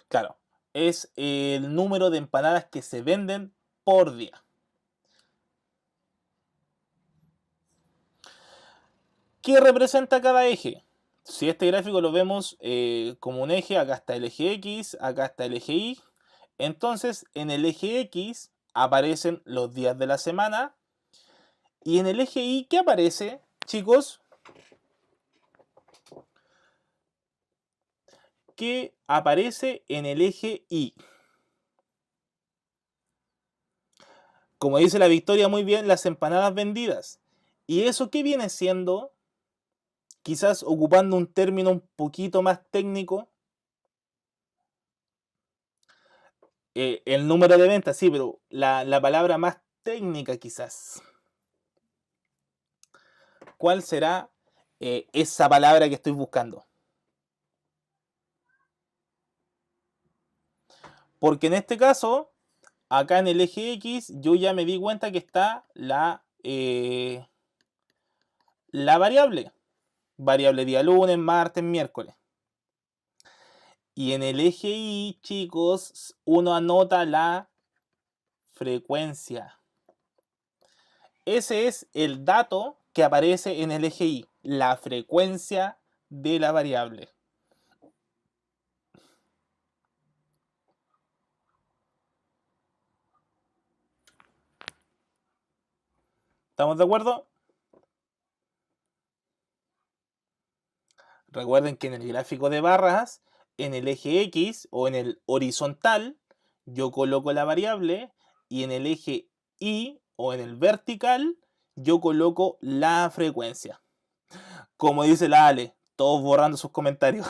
Claro, es el número de empanadas que se venden por día. ¿Qué representa cada eje? Si este gráfico lo vemos como un eje, acá está el eje X, acá está el eje Y. Entonces, en el eje X aparecen los días de la semana. Y en el eje Y, ¿qué aparece, chicos? ¿Qué aparece en el eje Y? Como dice la Victoria muy bien, las empanadas vendidas. ¿Y eso qué viene siendo? Quizás ocupando un término un poquito más técnico. El número de ventas, sí, pero la palabra más técnica quizás. ¿Cuál será esa palabra que estoy buscando? Porque en este caso, acá en el eje X, yo ya me di cuenta que está la variable. Variable día lunes, martes, miércoles. Y en el eje Y, chicos, uno anota la frecuencia. Ese es el dato que aparece en el eje Y, la frecuencia de la variable. ¿Estamos de acuerdo? Recuerden que en el gráfico de barras, en el eje X o en el horizontal, yo coloco la variable y en el eje Y o en el vertical, yo coloco la frecuencia. Como dice la Ale, todos borrando sus comentarios.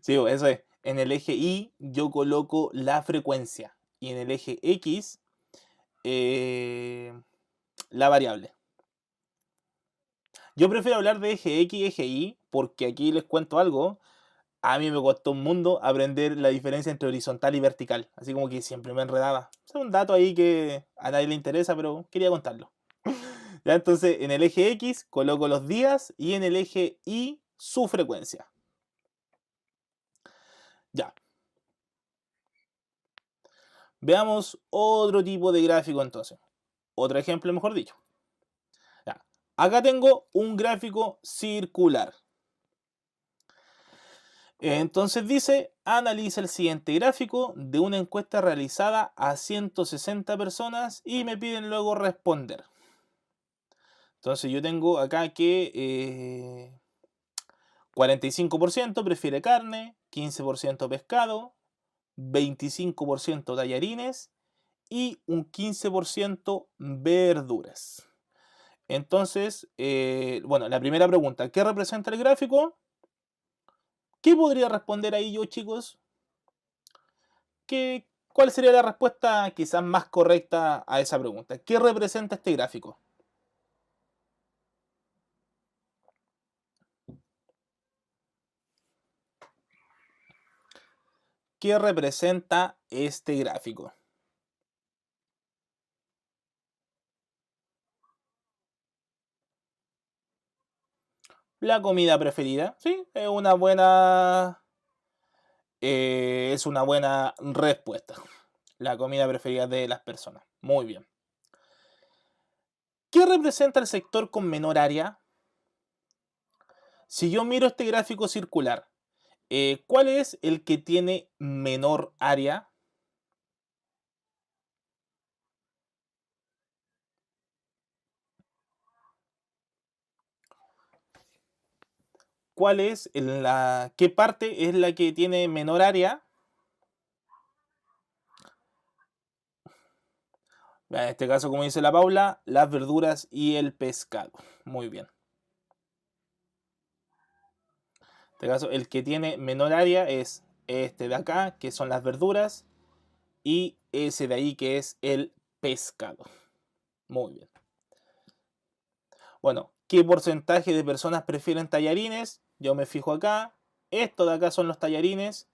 Sí, eso es. En el eje Y yo coloco la frecuencia y en el eje X la variable. Yo prefiero hablar de eje X y eje Y porque aquí les cuento algo. A mí me costó un mundo aprender la diferencia entre horizontal y vertical. Así como que siempre me enredaba. Es un dato ahí que a nadie le interesa, pero quería contarlo. Ya, entonces en el eje X coloco los días y en el eje Y su frecuencia. Ya. Veamos otro tipo de gráfico entonces. Otro ejemplo, mejor dicho. Ya. Acá tengo un gráfico circular. Entonces dice, analiza el siguiente gráfico de una encuesta realizada a 160 personas y me piden luego responder. Entonces yo tengo acá que 45% prefiere carne, 15% pescado, 25% tallarines y un 15% verduras. Entonces, bueno, la primera pregunta, ¿qué representa el gráfico? ¿Qué podría responder ahí yo, chicos? ¿Cuál sería la respuesta quizás más correcta a esa pregunta? ¿Qué representa este gráfico? ¿Qué representa este gráfico? La comida preferida, sí, es una buena respuesta. La comida preferida de las personas. Muy bien. ¿Qué representa el sector con menor área? Si yo miro este gráfico circular, ¿cuál es el que tiene menor área? ¿Qué parte es la que tiene menor área? En este caso, como dice la Paula, las verduras y el pescado. Muy bien. En este caso, el que tiene menor área es este de acá, que son las verduras, y ese de ahí, que es el pescado. Muy bien. Bueno, ¿qué porcentaje de personas prefieren tallarines? Yo me fijo acá. Esto de acá son los tallarines.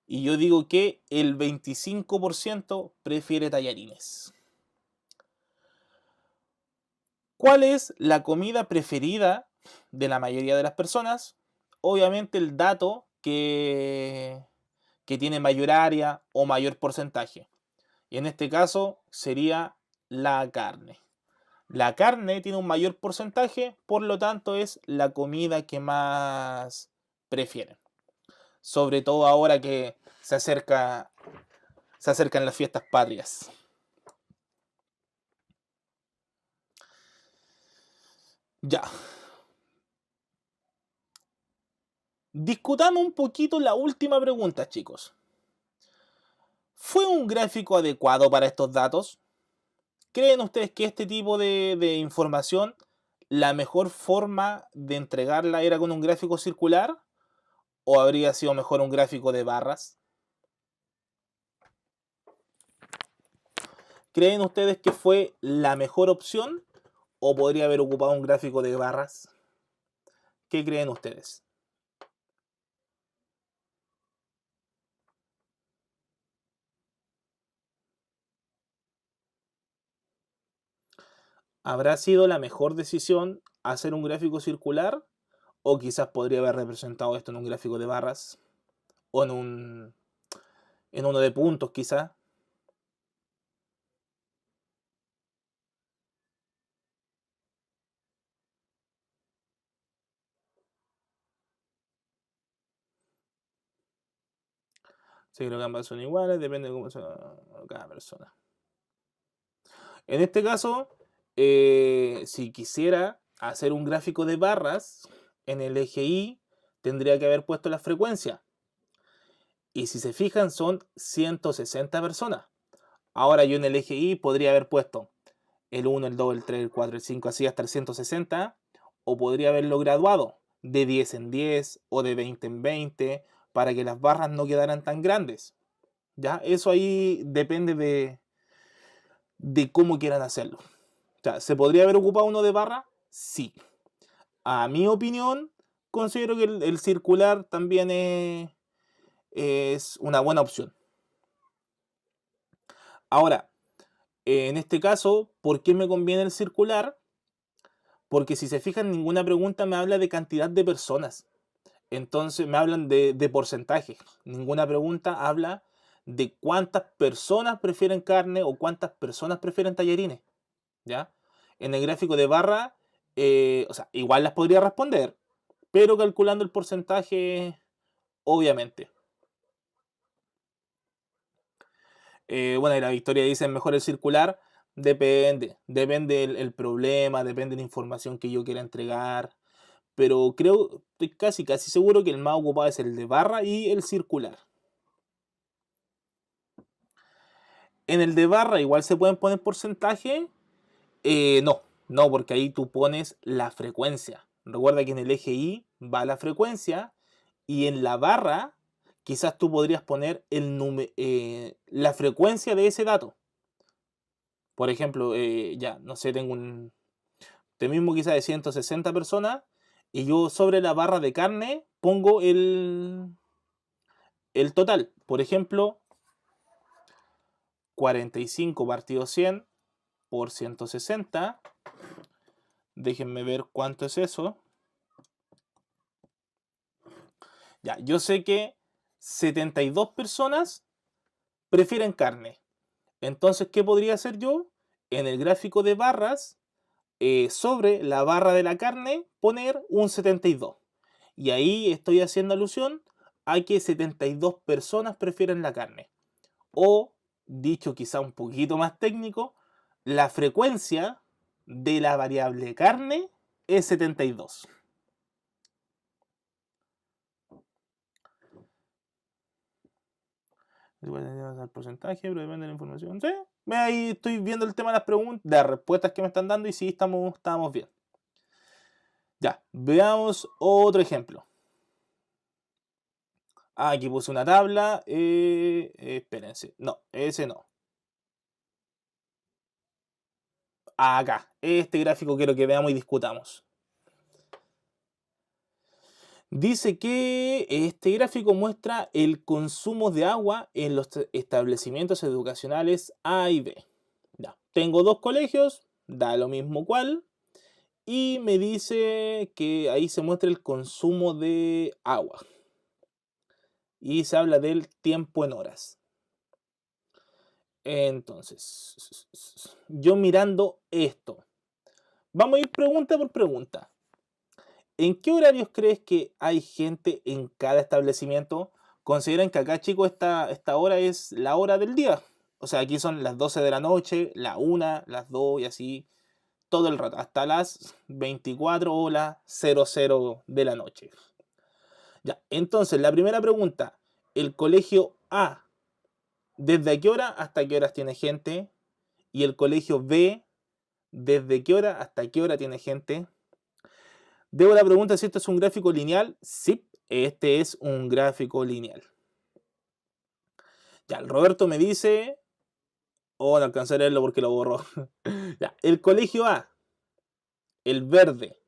Y yo digo que el 25% prefiere tallarines. ¿Cuál es la comida preferida de la mayoría de las personas? Obviamente el dato que tiene mayor área o mayor porcentaje. Y en este caso sería la carne. La carne tiene un mayor porcentaje, por lo tanto es la comida que más prefieren. Sobre todo ahora que se acercan las fiestas patrias. Ya. Discutamos un poquito la última pregunta, chicos. ¿Fue un gráfico adecuado para estos datos? ¿Creen ustedes que este tipo de información, la mejor forma de entregarla era con un gráfico circular? ¿O habría sido mejor un gráfico de barras? ¿Creen ustedes que fue la mejor opción? ¿O podría haber ocupado un gráfico de barras? ¿Qué creen ustedes? ¿Habrá sido la mejor decisión hacer un gráfico circular? ¿O quizás podría haber representado esto en un gráfico de barras? ¿O en uno de puntos quizás? Sí, creo que ambas son iguales, depende de cómo sea cada persona. En este caso, si quisiera hacer un gráfico de barras, en el eje Y tendría que haber puesto la frecuencia. Y si se fijan, son 160 personas. Ahora yo en el eje Y podría haber puesto el 1, el 2, el 3, el 4, el 5, así hasta el 160. O podría haberlo graduado de 10 en 10 o de 20 en 20 para que las barras no quedaran tan grandes. ¿Ya? Eso ahí depende de cómo quieran hacerlo. O sea, ¿se podría haber ocupado uno de barra? Sí. A mi opinión, considero que el circular también es una buena opción. Ahora, en este caso, ¿por qué me conviene el circular? Porque si se fijan, ninguna pregunta me habla de cantidad de personas. Entonces me hablan de porcentaje. Ninguna pregunta habla de cuántas personas prefieren carne o cuántas personas prefieren tallarines. ¿Ya? En el gráfico de barra, o sea, igual las podría responder, pero calculando el porcentaje, obviamente. Bueno, y la Victoria dice, mejor el circular. Depende el problema, depende de la información que yo quiera entregar. Pero creo, estoy casi seguro que el más ocupado es el de barra y el circular. En el de barra igual se pueden poner porcentaje. No, no, porque ahí tú pones la frecuencia. Recuerda que en el eje Y va la frecuencia y en la barra quizás tú podrías poner la frecuencia de ese dato. Por ejemplo, ya, no sé, tengo de mismo quizás de 160 personas y yo sobre la barra de carne pongo el total. Por ejemplo, 45 partido 100 por 160. Déjenme ver cuánto es eso. Ya, yo sé que 72 personas prefieren carne. Entonces, ¿qué podría hacer yo? En el gráfico de barras, sobre la barra de la carne, poner un 72. Y ahí estoy haciendo alusión a que 72 personas prefieren la carne. O, dicho quizá un poquito más técnico, la frecuencia de la variable carne es 72. El porcentaje, pero depende de la información. Sí, ahí estoy viendo el tema de las preguntas, de las respuestas que me están dando y sí, estamos bien. Ya, veamos otro ejemplo. Ah, aquí puse una tabla. Espérense. No, ese no. Acá, este gráfico quiero que veamos y discutamos. Dice que este gráfico muestra el consumo de agua en los establecimientos educacionales A y B. Ya, tengo dos colegios, da lo mismo cuál, y me dice que ahí se muestra el consumo de agua. Y se habla del tiempo en horas. Entonces, yo mirando esto, vamos a ir pregunta por pregunta. ¿En qué horarios crees que hay gente en cada establecimiento? Consideren que acá, chicos, esta hora es la hora del día. O sea, aquí son las 12 de la noche, la 1, las 2 y así todo el rato, hasta las 24 o las 00 de la noche. Ya, entonces, la primera pregunta, el colegio A, ¿desde qué hora hasta qué horas tiene gente? Y el colegio B, ¿desde qué hora hasta qué hora tiene gente? Debo la pregunta si esto es un gráfico lineal. Sí, este es un gráfico lineal. Ya, el Roberto me dice... Oh, no alcancé a leerlo porque lo borró. Ya, el colegio A, el verde,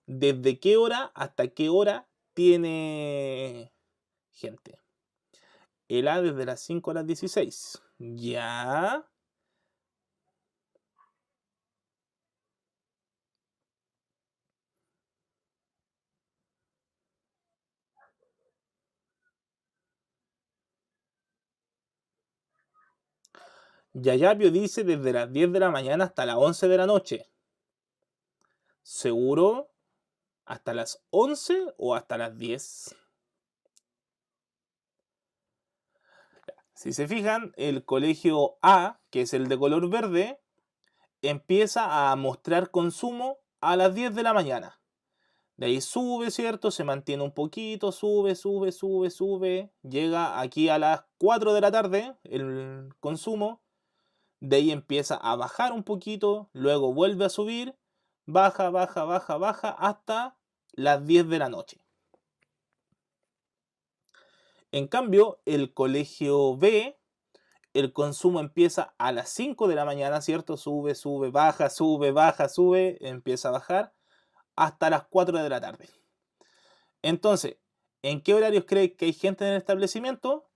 ¿desde qué hora hasta qué hora tiene gente? El A desde las 5 a las 16. Ya. Yayapio dice desde las 10 de la mañana hasta las 11 de la noche. ¿Seguro? ¿Hasta las 11 o hasta las 10? Si se fijan, el colegio A, que es el de color verde, empieza a mostrar consumo a las 10 de la mañana. De ahí sube, ¿cierto? Se mantiene un poquito, sube, sube, sube, sube. Llega aquí a las 4 de la tarde el consumo. De ahí empieza a bajar un poquito, luego vuelve a subir, baja, baja, baja, baja, hasta las 10 de la noche. En cambio, el colegio B, el consumo empieza a las 5 de la mañana, ¿cierto? Sube, sube, baja, sube, empieza a bajar hasta las 4 de la tarde. Entonces, ¿en qué horarios cree que hay gente en el establecimiento?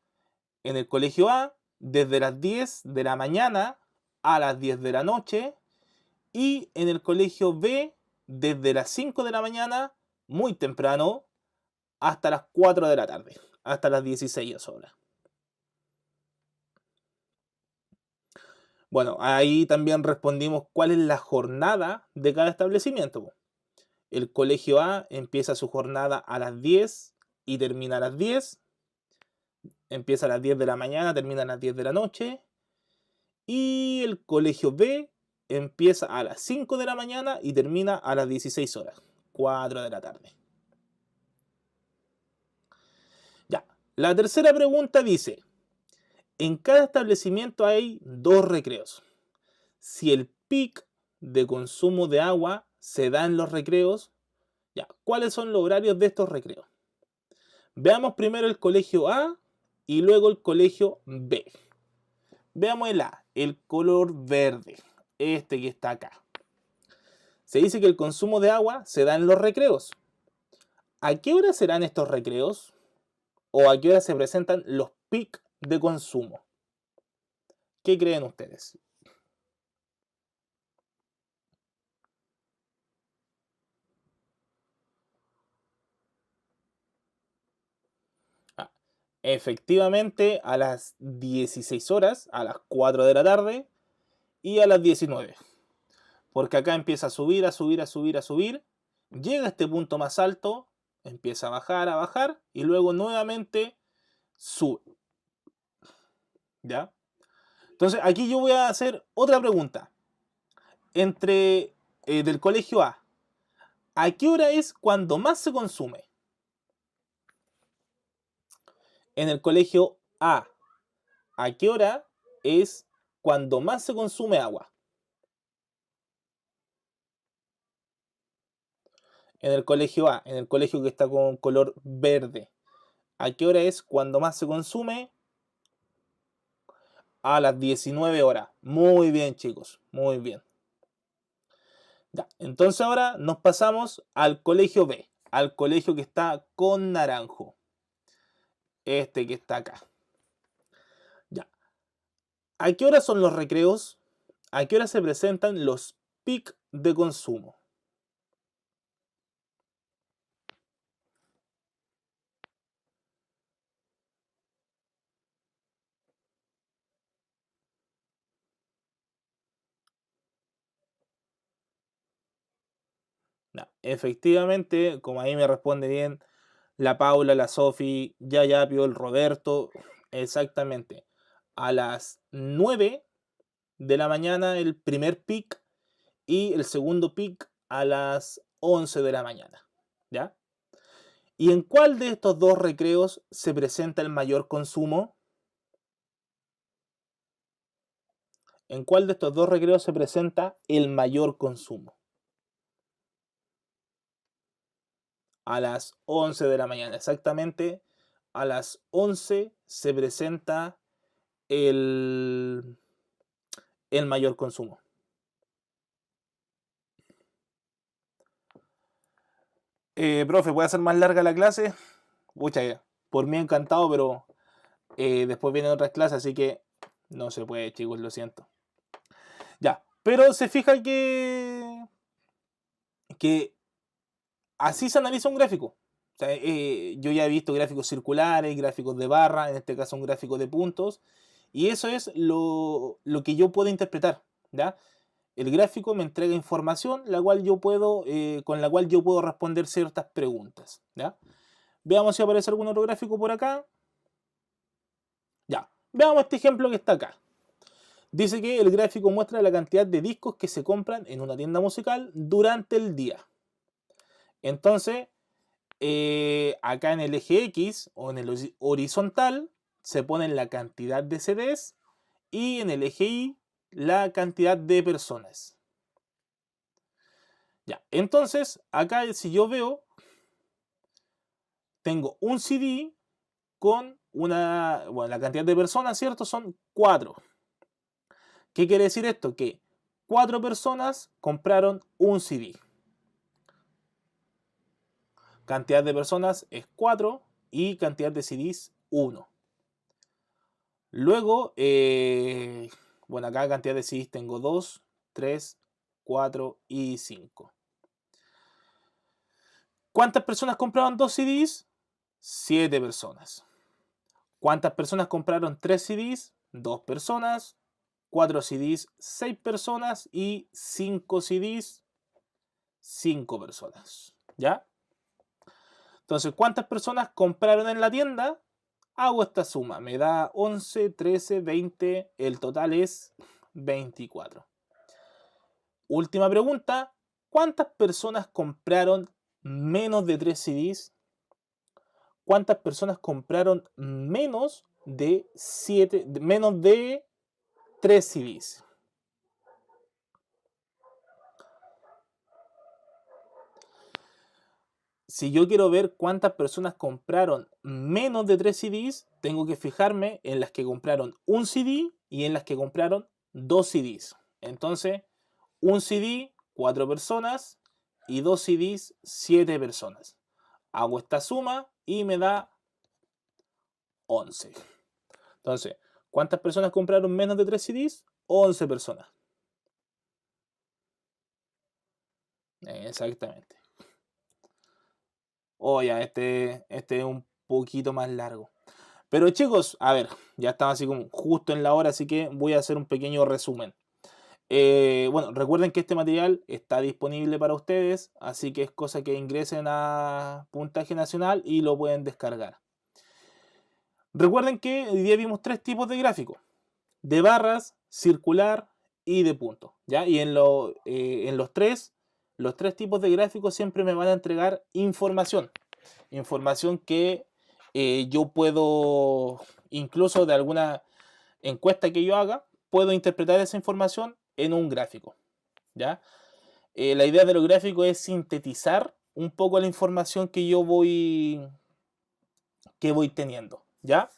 En el colegio A, desde las 10 de la mañana a las 10 de la noche. Y en el colegio B, desde las 5 de la mañana, muy temprano, hasta las 4 de la tarde, hasta las 16 horas. Bueno, ahí también respondimos cuál es la jornada de cada establecimiento. El colegio A empieza su jornada a las 10 y termina a las 10. Empieza a las 10 de la mañana, termina a las 10 de la noche. Y el colegio B empieza a las 5 de la mañana y termina a las 16 horas, 4 de la tarde. Ya, la tercera pregunta dice, en cada establecimiento hay 2 recreos. Si el pic de consumo de agua se da en los recreos, ya, ¿cuáles son los horarios de estos recreos? Veamos primero el colegio A y luego el colegio B. Veamos el A, el color verde, este que está acá. Se dice que el consumo de agua se da en los recreos. ¿A qué hora serán estos recreos? ¿O a qué hora se presentan los pics de consumo? ¿Qué creen ustedes? Ah, efectivamente, a las 16 horas, a las 4 de la tarde y a las 19. Porque acá empieza a subir, a subir, a subir, a subir. Llega a este punto más alto, empieza a bajar y luego nuevamente sube. ¿Ya? Entonces aquí yo voy a hacer otra pregunta. Del colegio ¿a qué hora es cuando más se consume? En el colegio ¿a qué hora es cuando más se consume agua? En el colegio A, en el colegio que está con color verde, ¿a qué hora es cuando más se consume? A las 19 horas. Muy bien, chicos, muy bien. Ya, entonces ahora nos pasamos al colegio B, al colegio que está con naranjo. Este que está acá. Ya. ¿A qué hora son los recreos? ¿A qué hora se presentan los pics de consumo? No, efectivamente, como ahí me responde bien la Paula, la Sofi, Yayapio, el Roberto, exactamente. A las 9 de la mañana el primer pic y el segundo pic a las 11 de la mañana. ¿Ya? ¿Y en cuál de estos dos recreos se presenta el mayor consumo? ¿En cuál de estos dos recreos se presenta el mayor consumo? A las 11 de la mañana, exactamente. A las 11 se presenta el mayor consumo. Profe, ¿puede hacer más larga la clase? Pucha, por mí encantado, pero después vienen otras clases, así que no se puede, chicos, lo siento. Ya, pero se fija que así se analiza un gráfico. O sea, yo ya he visto gráficos circulares, gráficos de barra, en este caso un gráfico de puntos, Y eso es lo que yo puedo interpretar, ¿ya? El gráfico me entrega información la cual yo puedo, con la cual yo puedo responder ciertas preguntas, ¿ya? Veamos si aparece algún otro gráfico por acá. Ya, veamos este ejemplo que está acá. Dice que el gráfico muestra la cantidad de discos que se compran en una tienda musical durante el día. Entonces, acá en el eje X o en el horizontal se ponen la cantidad de CDs y en el eje Y la cantidad de personas. Ya, entonces acá si yo veo, tengo un CD con la cantidad de personas, ¿cierto? Son 4. ¿Qué quiere decir esto? Que 4 personas compraron un CD. Cantidad de personas es 4 y cantidad de CDs 1. Luego, acá cantidad de CDs tengo 2, 3, 4 y 5. ¿Cuántas personas compraron 2 CDs? 7 personas. ¿Cuántas personas compraron 3 CDs? 2 personas. 4 CDs, 6 personas. Y 5 CDs, 5 personas. ¿Ya? Entonces, ¿cuántas personas compraron en la tienda? Hago esta suma. Me da 11, 13, 20. El total es 24. Última pregunta. ¿Cuántas personas compraron menos de 3 CDs? ¿Cuántas personas compraron menos de 3 CDs? Si yo quiero ver cuántas personas compraron menos de 3 CDs, tengo que fijarme en las que compraron un CD y en las que compraron 2 CDs. Entonces, un CD, 4 personas y 2 CDs, 7 personas. Hago esta suma y me da 11. Entonces, ¿cuántas personas compraron menos de 3 CDs? 11 personas. Exactamente. Ya, este es un poquito más largo. Pero chicos, a ver, ya estamos así como justo en la hora, así que voy a hacer un pequeño resumen. Recuerden que este material está disponible para ustedes, así que es cosa que ingresen a Puntaje Nacional y lo pueden descargar. Recuerden que hoy día vimos 3 tipos de gráficos: de barras, circular y de puntos, ¿ya? Y en los tres tipos de gráficos siempre me van a entregar información que yo puedo, incluso de alguna encuesta que yo haga, puedo interpretar esa información en un gráfico, ¿ya? La idea de los gráficos es sintetizar un poco la información que yo voy teniendo, ¿ya?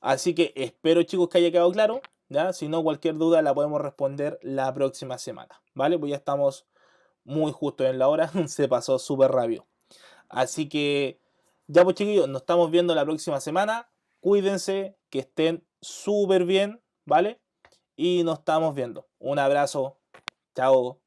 Así que espero, chicos, que haya quedado claro, ¿ya? Si no, cualquier duda la podemos responder la próxima semana, ¿vale? Pues ya estamos muy justo en la hora, se pasó súper rápido. Así que, ya pues, chiquillos, nos estamos viendo la próxima semana. Cuídense, que estén súper bien, ¿vale? Y nos estamos viendo. Un abrazo. Chao.